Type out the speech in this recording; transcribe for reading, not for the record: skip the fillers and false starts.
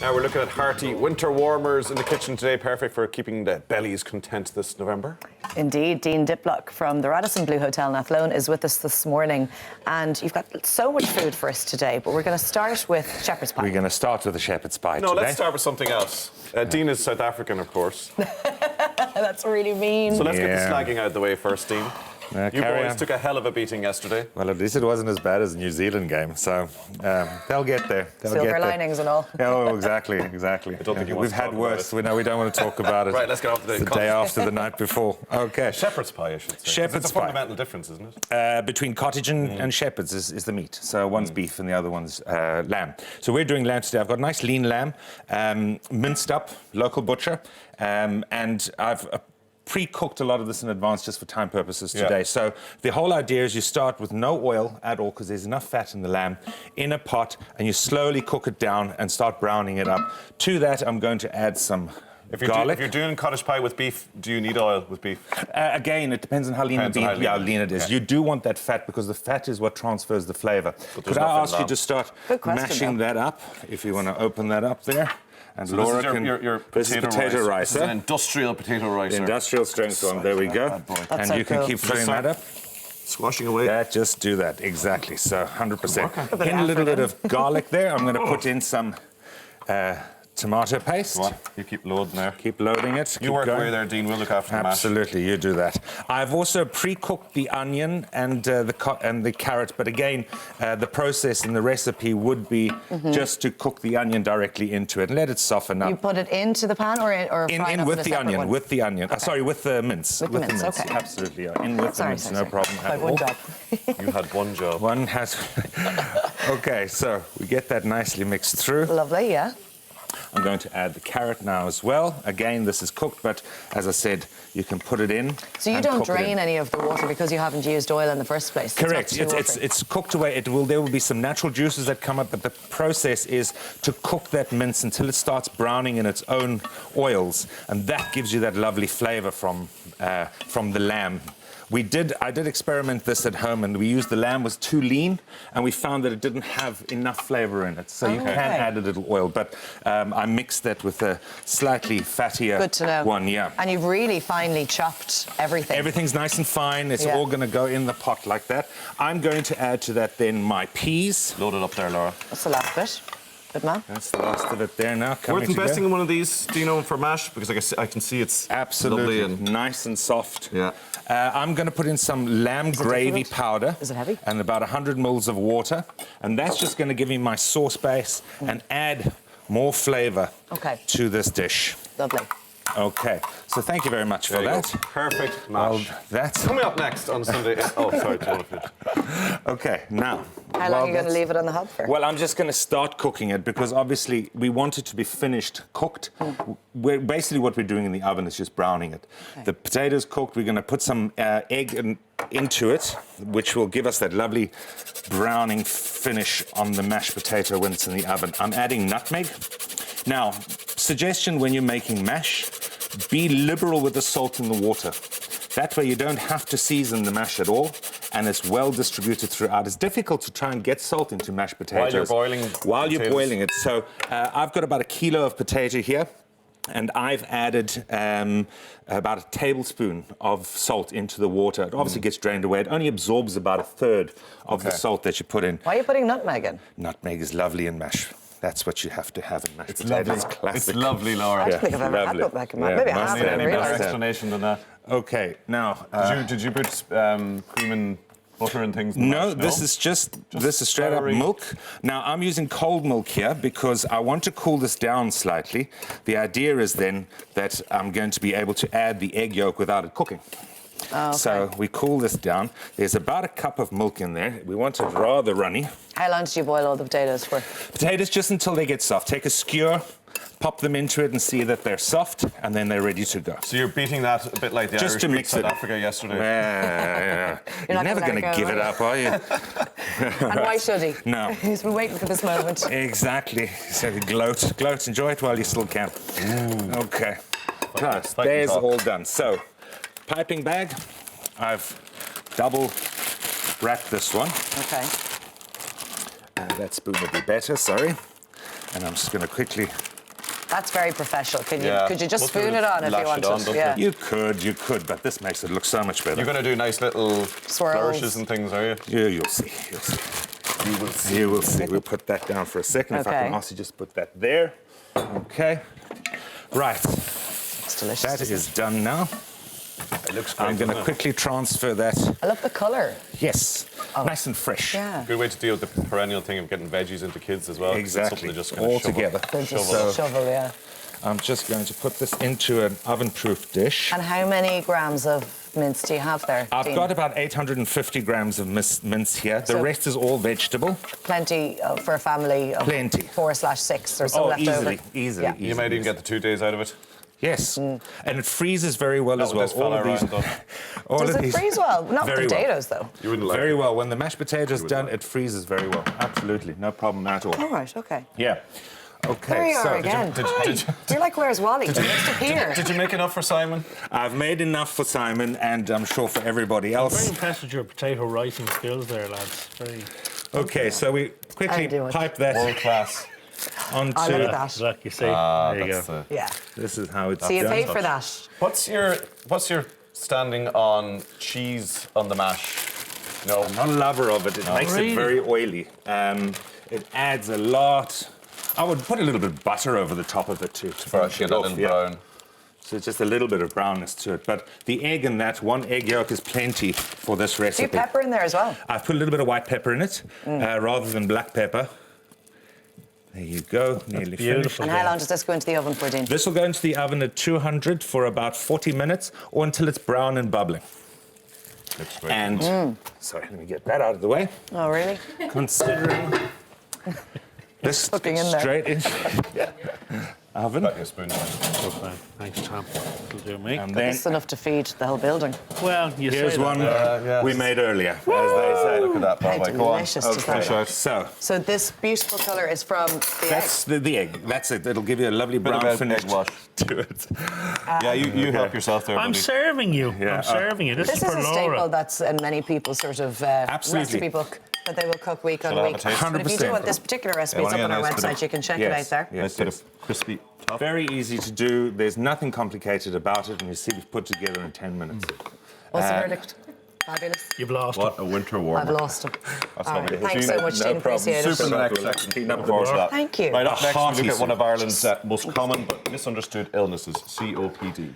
Now we're looking at hearty winter warmers in the kitchen today, perfect for keeping the bellies content this November. Indeed, Dean Diplock from the Radisson Blu Hotel in Athlone is with us this morning, and you've got so much food for us today, but we're going to start with shepherd's pie. We're going to start with the shepherd's pie today. No, let's start with something else. Dean is South African, of course. That's really mean. So let's get the slagging out of the way first, Dean. You boys on. took a hell of a beating yesterday. Well, at least it wasn't as bad as the New Zealand game, so they'll get there. Silver linings and all. Yeah, oh, exactly. I don't think you want We've to had talk worse. about it. We don't want to talk about it. Right, let's get off to the day after the night before. Okay. Shepherd's pie, I should say. Shepherd's It's a pie. fundamental difference, isn't it? Between cottage and shepherd's is the meat. So one's beef and the other one's lamb. So we're doing lamb today. I've got a nice lean lamb, minced up, local butcher, and I've pre-cooked a lot of this in advance just for time purposes today. So the whole idea is you start with no oil at all because there's enough fat in the lamb in a pot, and you slowly cook it down and start browning it up. To that, I'm going to add some garlic. If you're doing cottage pie with beef, do you need oil with beef? Again, it depends on how lean lean it is. Okay. You do want that fat because the fat is what transfers the flavour. Could I ask you to start mashing that up, if you want to open that up there? And so Laura this is your potato rice. This is an industrial potato rice. Industrial strength one. There we go. And so you can keep filling that up. Squashing away. Just do that, exactly. So 100%. In a little bit of garlic there. I'm going to put in some tomato paste. What? You keep loading there. Keep loading it. You work away there, Dean. We'll look after the mash. Absolutely, you do that. I've also pre-cooked the onion and the carrot, but again, the process in the recipe would be just to cook the onion directly into it and let it soften up. You put it into the pan or fry it up with the onion, one? with the onion. Okay. Sorry, with the mince. With the mince, okay. Absolutely, yeah. In with the mince, no problem at all. One job. You had one job. One has. Okay, so we get that nicely mixed through. Lovely, yeah. I'm going to add the carrot now as well. Again, this is cooked, but as I said, you can put it in. So you don't drain any of the water because you haven't used oil in the first place? Correct. It's cooked away. There will be some natural juices that come up, but the process is to cook that mince until it starts browning in its own oils, and that gives you that lovely flavour from the lamb. I did experiment this at home, and we used the lamb was too lean, and we found that it didn't have enough flavour in it. So you can add a little oil, but I mixed that with a slightly fattier one. Yeah. And you've really finely chopped everything. Everything's nice and fine. It's all going to go in the pot like that. I'm going to add to that then my peas. Load it up there, Laura. That's the last bit. Good man. That's the last of it there now. Worth investing in one of these, do you know, for mash? Because I can see it's absolutely lovely and nice and soft. Yeah. I'm going to put in some lamb gravy powder. Is it heavy? And about 100 mils of water. And that's just going to give me my sauce base and add more flavour to this dish. Lovely. Okay, so thank you very much for that. Perfect mash. Well, that's coming up next on Sunday. Oh, sorry. Okay, now. How long are you going to leave it on the hob for? Well, I'm just going to start cooking it because obviously we want it to be finished cooked. Basically what we're doing in the oven is just browning it. Okay. The potatoes cooked. We're going to put some egg into it, which will give us that lovely browning finish on the mashed potato when it's in the oven. I'm adding nutmeg. Now, suggestion when you're making mash, be liberal with the salt in the water. That way you don't have to season the mash at all, and it's well distributed throughout. It's difficult to try and get salt into mashed potatoes. While you're boiling it. So I've got about 1 kilo of potato here, and I've added about 1 tablespoon of salt into the water. It obviously gets drained away. It only absorbs about 1/3 of the salt that you put in. Why are you putting nutmeg in? Nutmeg is lovely in mash. That's what you have to have in mashed potatoes. Classic. It's lovely, Laura. I don't think I've ever had nutmeg in my maybe I have. Any better explanation than that? Okay, now did you put cream and butter and things? No, this is this is straight up milk. Now I'm using cold milk here because I want to cool this down slightly. The idea is then that I'm going to be able to add the egg yolk without it cooking. Oh, okay. So we cool this down. There's about 1 cup of milk in there. We want it rather runny. How long did you boil all the potatoes for? Potatoes just until they get soft. Take a skewer, pop them into it and see that they're soft, and then they're ready to go. So you're beating that a bit like the Irish beat South Africa yesterday. Yeah. You're never going to give it up, are you? And why should he? No. He's been waiting for this moment. Exactly. So gloat, enjoy it while you still can. Okay. Right, there's all done. So, piping bag, I've double wrapped this one. Okay. That spoon would be better, sorry. And I'm just going to quickly... That's very professional. Could you just Most spoon people it on if lash you it wanted? on, don't Yeah. they? You could, but this makes it look so much better. You're going to do nice little Swirls. flourishes and things, are you? Yeah, you'll see. You'll see. You will see. You will see. We'll put that down for a second. If I Okay. can ask you just put that there. Okay. Right. It's delicious. That isn't is done now. It looks great. I'm going to doesn't it? quickly transfer that. it? I love the colour. Yes. Nice and fresh. Yeah. Good way to deal with the perennial thing of getting veggies into kids as well. 'cause it's Exactly. something they're just gonna All shovel- together. They're just So- shovel, yeah. I'm just going to put this into an oven-proof dish. And how many grams of mince do you have there? I've Dean? got about 850 grams of mince here. The So- rest is all vegetable. Plenty for a family of Plenty. 4/6 or some left over. Easily. Yeah. You might even get the 2 days out of it. Yes, Mm. and it freezes very well as Not well. with this fella around, though. all Does of it these, freeze well? Not very potatoes, though. You wouldn't like Very it. well. When the mashed potatoes done, it freezes very well. Absolutely, no problem at all. All right, okay. Yeah. Okay. There you so are again. did- Hi. did you- You're like, where's Wally? You're just here. Did you make enough for Simon? I've made enough for Simon, and I'm sure for everybody Very else. impressed with your potato rising skills there, lads. Very. Okay, so we quickly I do it. pipe that World class. onto. I love that. Look, you see. there you go. That's Yeah. This is how it's So you done. paid for that. What's your standing on cheese on the mash? No. I'm not a lover of it. It makes Really? it very oily. It adds a lot. I would put a little bit of butter over the top of it too. To For finish get it that off, little yeah. brown. So it's just a little bit of brownness to it. But the egg in that, one egg yolk is plenty for this Do you recipe. pepper in there as well? I've put a little bit of white pepper in it rather than black pepper. There you go, nearly finished. beautiful. And how long does this go into the oven for, Dean? This will go into the oven at 200 for about 40 minutes or until it's brown and bubbling. Looks great. And, sorry, let me get that out of the way. Oh, really? Considering this Hooking in there. straight in oven. Got your spoon. Fine. Thanks, Tom. That'll do me. And then It's enough to feed the whole building. Well, you here's say that. one yes. we made earlier, as they say. Look at that, How Bob. Go on. delicious does that Finish look? out. So, So this beautiful colour is from the that's the egg. That's it. It'll give you a lovely Bit of brown egg finish wash. to it. Yeah, you help yourself there, I'm buddy. serving you. Yeah, I'm serving you. This This is is for a Laura. staple that's in many people's sort of Absolutely. recipe book that they will cook week Shall on I have week. a taste? But if you do 100%. want this particular recipe, it's Yeah, up on our nice bit website. of- You can check it Yes. out there. Yes, Nice bit yes. of crispy top. Very easy to do. There's nothing complicated about it, and you see we've put together in 10 minutes. What's the verdict? Fabulous. You've lost What a winter warmer. I've lost him. That's All lovely. right. Thanks so much, Dean. Appreciate it. Super next section. Looking forward to that. Thank you. Right, up next, we Hearty look at one soup. of Ireland's most common but misunderstood illnesses, COPD.